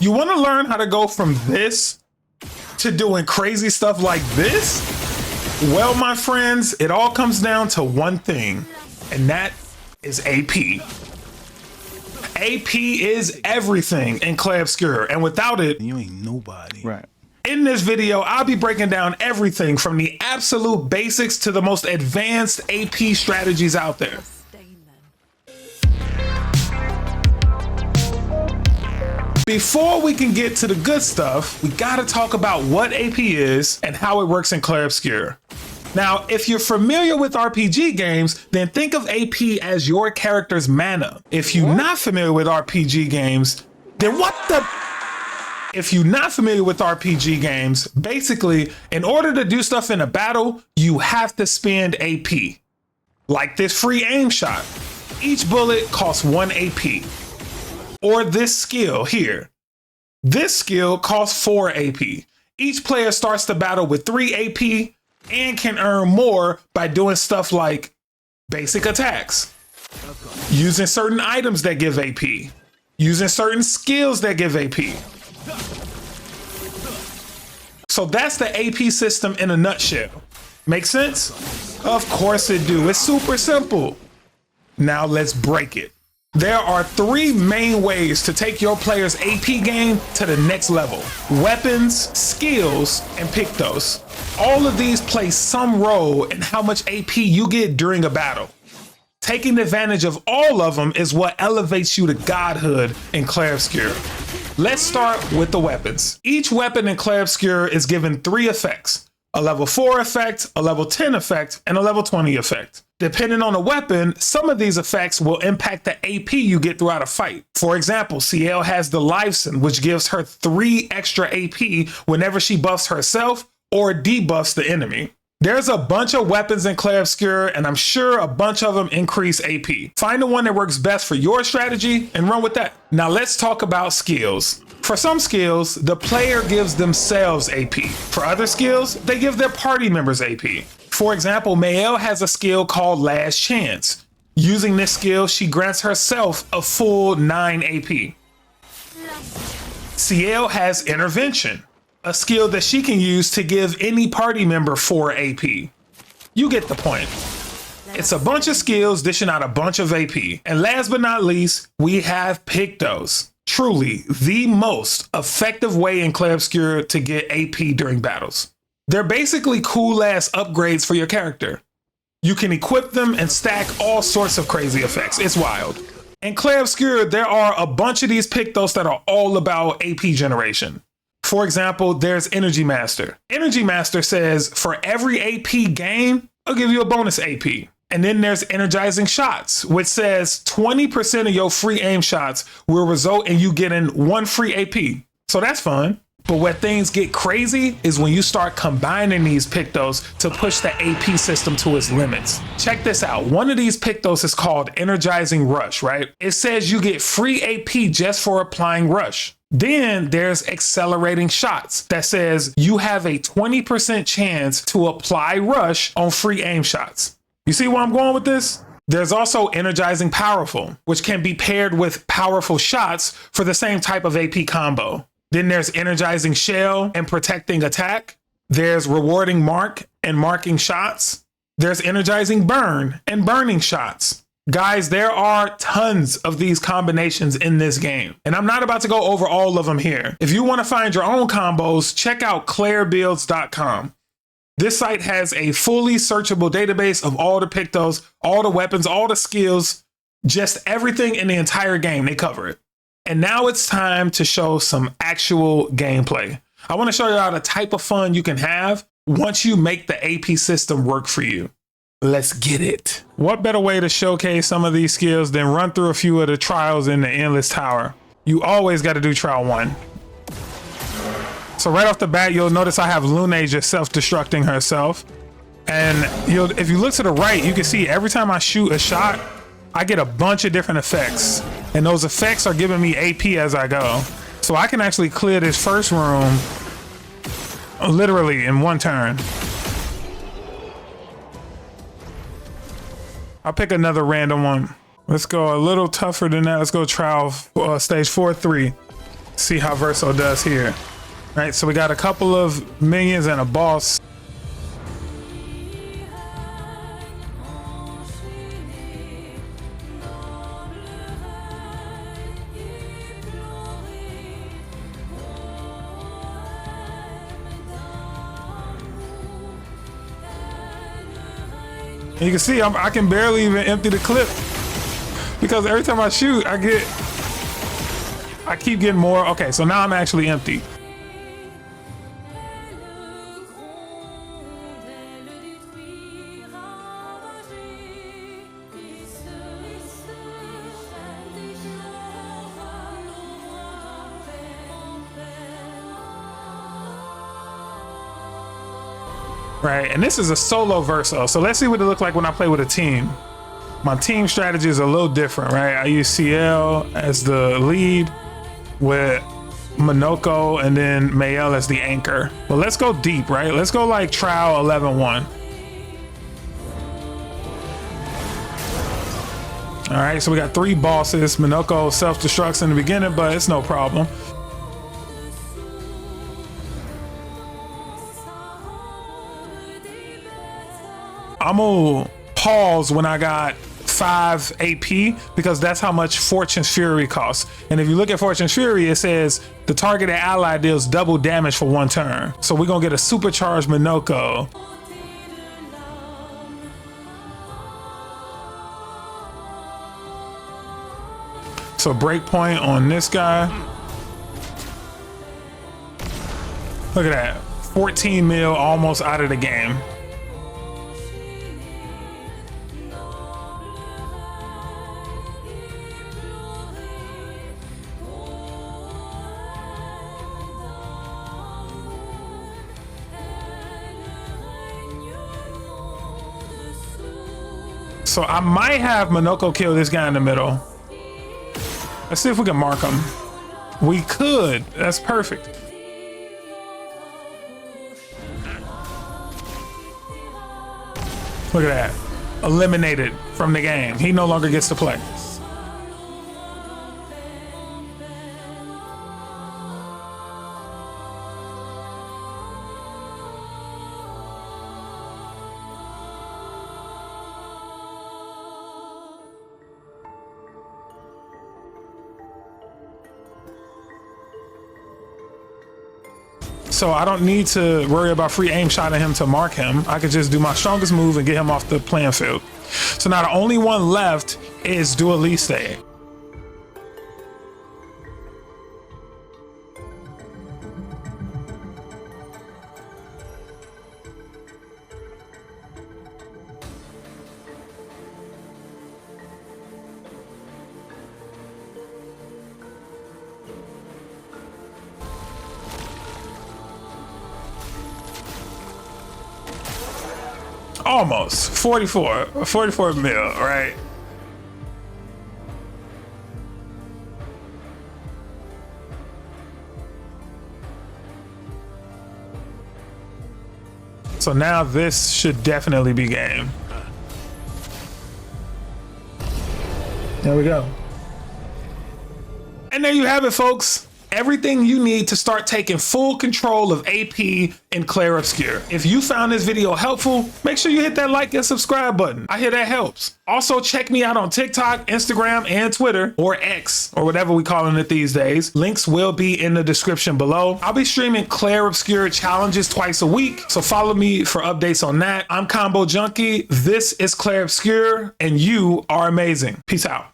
You want to learn how to go from this to doing crazy stuff like this? Well, my friends, it all comes down to one thing, and that is AP. AP is everything in Clair Obscur, and without it, you ain't nobody. Right. In this video, I'll be breaking down everything from the absolute basics to the most advanced AP strategies out there. Before we can get to the good stuff, we gotta talk about what AP is and how it works in Clair Obscur. Now, if you're familiar with RPG games, then think of AP as your character's mana. If you're not familiar with RPG games, then what the... If you're not familiar with RPG games, basically, in order to do stuff in a battle, you have to spend AP. Like this free aim shot. Each bullet costs 1 AP. Or this skill here. This skill costs 4 AP. Each player starts the battle with 3 AP and can earn more by doing stuff like basic attacks, using certain items that give AP, using certain skills that give AP. So that's the AP system in a nutshell. Make sense? Of course it do. It's super simple. Now let's break it. There are 3 main ways to take your player's AP game to the next level: weapons, skills, and Pictos. All of these play some role in how much AP you get during a battle. Taking advantage of all of them is what elevates you to godhood in Clair Obscur. Let's start with the weapons. Each weapon in Clair Obscur is given 3 effects: a level 4 effect, a level 10 effect, and a level 20 effect. Depending on the weapon, some of these effects will impact the AP you get throughout a fight. For example, Sciel has the Lifeson, which gives her 3 extra AP whenever she buffs herself or debuffs the enemy. There's a bunch of weapons in Clair Obscur, and I'm sure a bunch of them increase AP. Find the one that works best for your strategy and run with that. Now let's talk about skills. For some skills, the player gives themselves AP. For other skills, they give their party members AP. For example, Maelle has a skill called Last Chance. Using this skill, she grants herself a full 9 AP. Sciel has Intervention, a skill that she can use to give any party member 4 AP. You get the point. It's a bunch of skills dishing out a bunch of AP. And last but not least, we have Pictos. Truly the most effective way in Clair Obscur to get AP during battles. They're basically cool ass upgrades for your character. You can equip them and stack all sorts of crazy effects. It's wild. In Clair Obscur, there are a bunch of these Pictos that are all about AP generation. For example, there's Energy Master. Energy Master says, for every AP gain, I'll give you a bonus AP. And then there's Energizing Shots, which says 20% of your free aim shots will result in you getting 1 free AP. So that's fun. But where things get crazy is when you start combining these Pictos to push the AP system to its limits. Check this out. One of these Pictos is called Energizing Rush, right? It says you get free AP just for applying Rush. Then there's Accelerating Shots that says you have a 20% chance to apply Rush on free aim shots. You see where I'm going with this? There's also Energizing Powerful, which can be paired with Powerful Shots for the same type of AP combo. Then there's Energizing Shell and Protecting Attack. There's Rewarding Mark and Marking Shots. There's Energizing Burn and Burning Shots. Guys, there are tons of these combinations in this game, and I'm not about to go over all of them here. If you want to find your own combos, check out clairbuilds.com. This site has a fully searchable database of all the Pictos, all the weapons, all the skills, just everything in the entire game. They cover it. And now it's time to show some actual gameplay. I want to show you how the type of fun you can have once you make the AP system work for you. Let's get it. What better way to showcase some of these skills than run through a few of the trials in the Endless Tower? You always got to do trial 1. So right off the bat, you'll notice I have Lune just self-destructing herself. And if you look to the right, you can see every time I shoot a shot, I get a bunch of different effects. And those effects are giving me AP as I go. So I can actually clear this first room literally in 1 turn. I'll pick another random one. Let's go a little tougher than that. Let's go trial stage 4-3. See how Verso does here. Right, so we got a couple of minions and a boss. And you can see I can barely even empty the clip because every time I shoot, I keep getting more. Okay, so now I'm actually empty. Right, and this is a solo Verso, so let's see what it looks like when I play with a team. My team strategy is a little different, right? I use Sciel as the lead with Monoco and then Maelle as the anchor. But let's go deep, right? Let's go like trial 11-1. All right, so we got 3 bosses. Monoco self-destructs in the beginning, but it's no problem. I'm gonna pause when I got 5 AP because that's how much Fortune's Fury costs. And if you look at Fortune's Fury, it says the targeted ally deals double damage for 1 turn. So we're gonna get a supercharged Monoco. So breakpoint on this guy. Look at that, 14 mil almost out of the game. So I might have Monoco kill this guy in the middle. Let's see if we can mark him. We could. That's perfect. Look at that. Eliminated from the game. He no longer gets to play. So I don't need to worry about free aim shot at him to mark him. I could just do my strongest move and get him off the playing field. So now the only one left is Dueliste. Almost 44 mil, right? So now this should definitely be game. There we go. And there you have it, folks. Everything you need to start taking full control of AP in Clair Obscur. If you found this video helpful, make sure you hit that like and subscribe button. I hear that helps. Also, check me out on TikTok, Instagram, and Twitter, or X, or whatever we calling it these days. Links will be in the description below. I'll be streaming Clair Obscur challenges twice a week, so follow me for updates on that. I'm Combo Junkie. This is Clair Obscur, and you are amazing. Peace out.